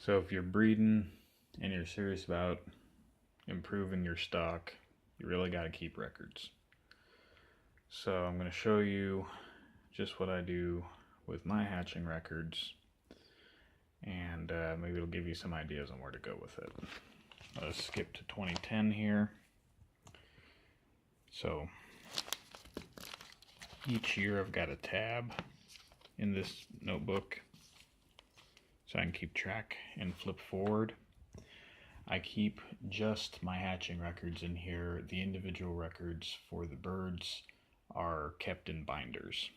So if you're breeding and you're serious about improving your stock, you really got to keep records. So I'm going to show you just what I do with my hatching records, and maybe it'll give you some ideas on where to go with it. Let's skip to 2010 here. So each year I've got a tab in this notebook so I can keep track and flip forward. I keep just my hatching records in here. The individual records for the birds are kept in binders.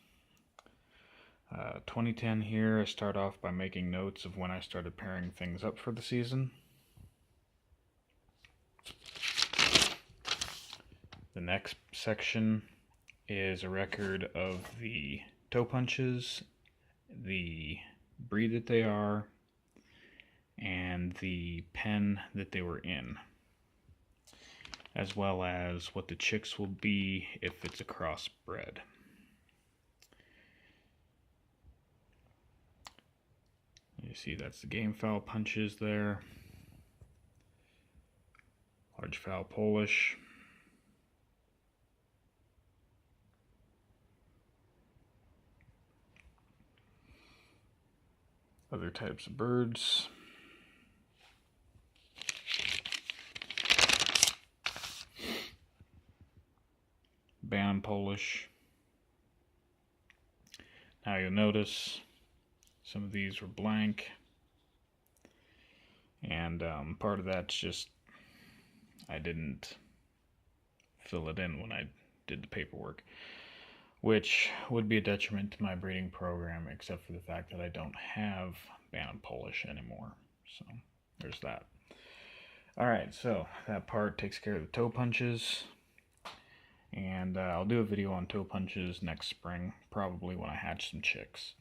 2010 here, I start off by making notes of when I started pairing things up for the season. The next section is a record of the toe punches, the breed that they are, and the pen that they were in, as well as what the chicks will be if it's a crossbred. You see that's the game fowl punches there, large fowl Polish, other types of birds. Bantam Polish. Now you'll notice some of these were blank, and part of that's just I didn't fill it in when I did the paperwork, which would be a detriment to my breeding program, except for the fact that I don't have Bantam Polish anymore. So there's that. Alright, so that part takes care of the toe punches, and I'll do a video on toe punches next spring, probably when I hatch some chicks,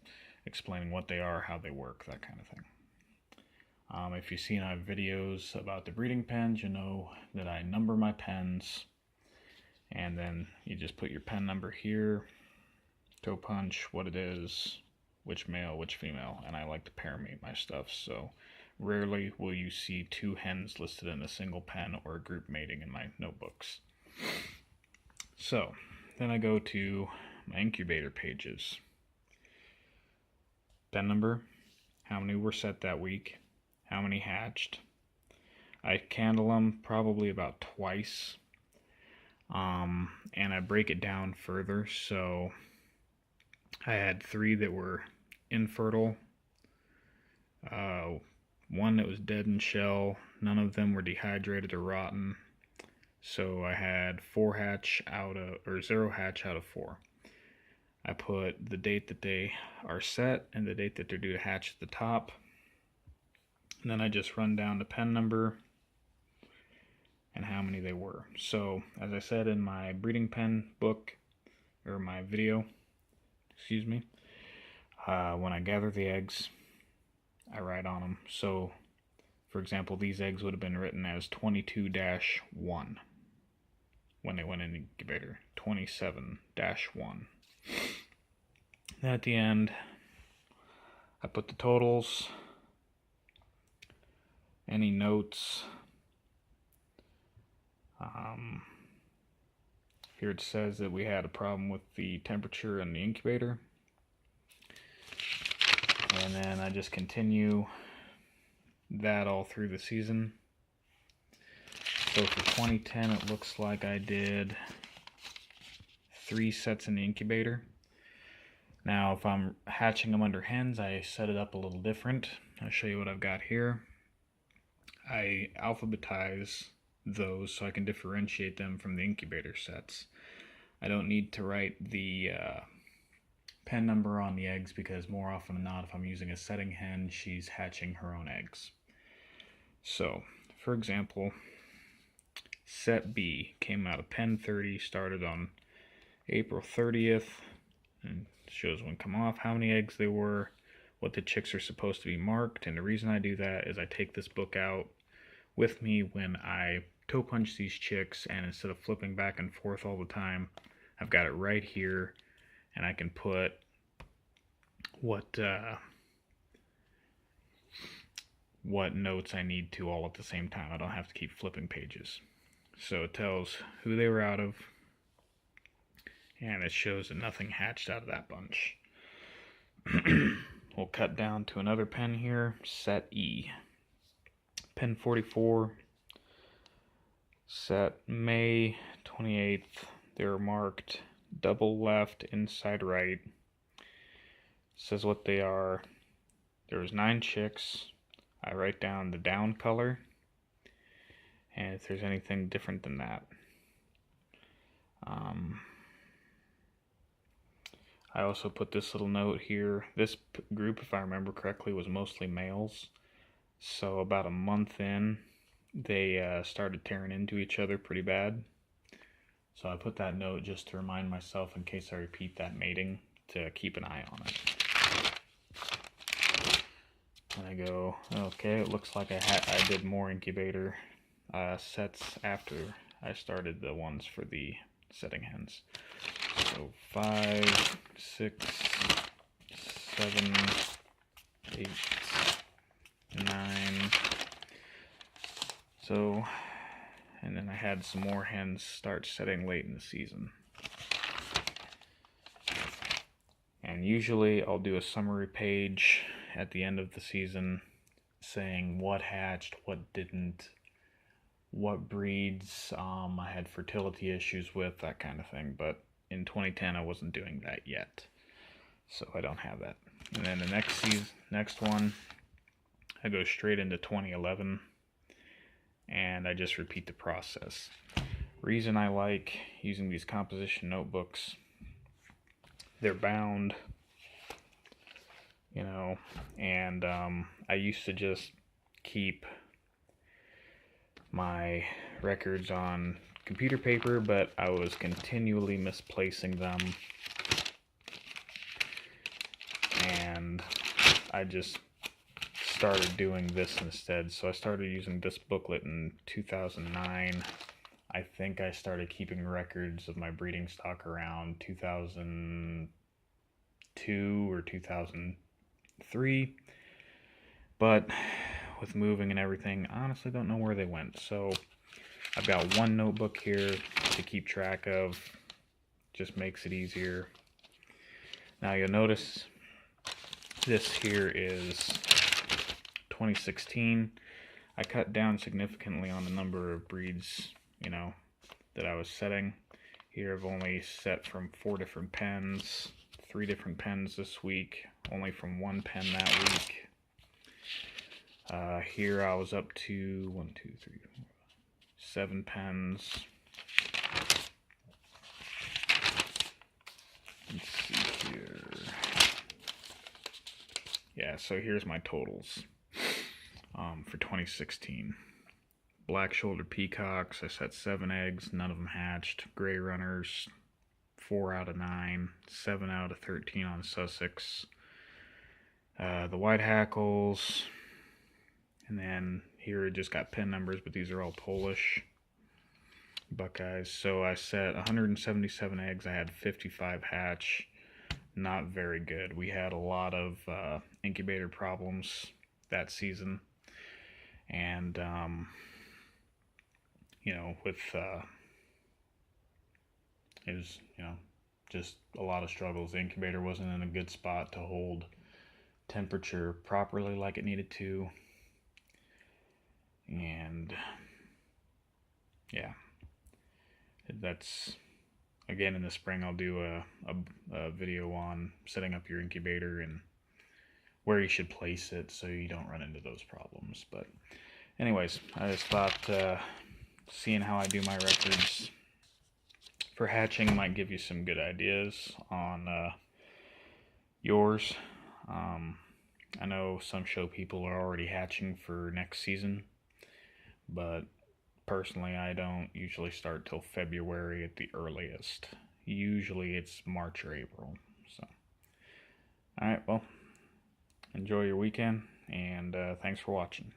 explaining what they are, how they work, that kind of thing. If you've seen our videos about the breeding pens, you know that I number my pens, and then you just put your pen number here, toe punch, what it is, which male, which female, and I like to pair mate my stuff, so rarely will you see two hens listed in a single pen or a group mating in my notebooks. So then I go to my incubator pages. Pen number, how many were set that week, how many hatched. I candle them probably about twice, and I break it down further. So I had 3 that were infertile, 1 that was dead in shell, none of them were dehydrated or rotten. So I had 0 hatch out of 4. I put the date that they are set and the date that they're due to hatch at the top. And then I just run down the pen number and how many they were. So, as I said in my breeding pen book, or my video, when I gather the eggs, I write on them. So, for example, these eggs would have been written as 22-1 when they went in the incubator, 27-1. At the end, I put the totals, any notes. Here it says that we had a problem with the temperature in the incubator. And then I just continue that all through the season. So for 2010, it looks like I did 3 sets in the incubator. Now, if I'm hatching them under hens, I set it up a little different. I'll show you what I've got here. I alphabetize those so I can differentiate them from the incubator sets. I don't need to write the pen number on the eggs because more often than not, if I'm using a setting hen, she's hatching her own eggs. So, for example, set B came out of pen 30, started on April 30th, and shows when come off, how many eggs they were, what the chicks are supposed to be marked. And the reason I do that is I take this book out with me when I toe punch these chicks, and instead of flipping back and forth all the time, I've got it right here, and I can put what what notes I need to all at the same time. I don't have to keep flipping pages. So it tells who they were out of, and it shows that nothing hatched out of that bunch. We'll cut down to another pen here, set E. Pen 44, set May 28th. They were marked double left, inside right. Says what they are. There was 9 chicks. I write down the down color, and if there's anything different than that. I also put this little note here. This group, if I remember correctly, was mostly males. So about a month in, they started tearing into each other pretty bad. So I put that note just to remind myself, in case I repeat that mating, to keep an eye on it. And I go, okay, it looks like I did more incubator sets after I started the ones for the setting hens. So 5, 6, 7, 8, 9. So, and then I had some more hens start setting late in the season. And usually I'll do a summary page at the end of the season saying what hatched, what didn't, what breeds I had fertility issues with, that kind of thing. But in 2010 I wasn't doing that yet, so I don't have that. And then the next one, I go straight into 2011 and I just repeat the process. Reason I like using these composition notebooks, they're bound, you know, and I used to just keep my records on computer paper, but I was continually misplacing them, and I just started doing this instead. So I started using this booklet in 2009. I think I started keeping records of my breeding stock around 2002 or 2003, but with moving and everything, I honestly don't know where they went. So I've got one notebook here to keep track of, just makes it easier. Now you'll notice this here is 2016. I cut down significantly on the number of breeds, you know, that I was setting. Here I've only set from 4 different pens, 3 different pens this week, only from 1 pen that week. Here I was up to 1, 2, 3, 4, 7 pens. Let's see here. Yeah, so here's my totals for 2016. Black-shouldered peacocks, I set 7 eggs, none of them hatched. Gray runners, 4 out of 9, 7 out of 13 on Sussex. The white hackles, and then here it just got pin numbers, but these are all Polish Buckeyes. So I set 177 eggs, I had 55 hatch. Not very good. We had a lot of incubator problems that season, and you know, with it was, you know, just a lot of struggles. The incubator wasn't in a good spot to hold temperature properly like it needed to, and yeah, that's, again, in the spring I'll do a video on setting up your incubator and where you should place it so you don't run into those problems. But anyways, I just thought seeing how I do my records for hatching might give you some good ideas on yours. I know some show people are already hatching for next season, but personally I don't usually start till February at the earliest. Usually it's March or April. So, alright, well, enjoy your weekend, and thanks for watching.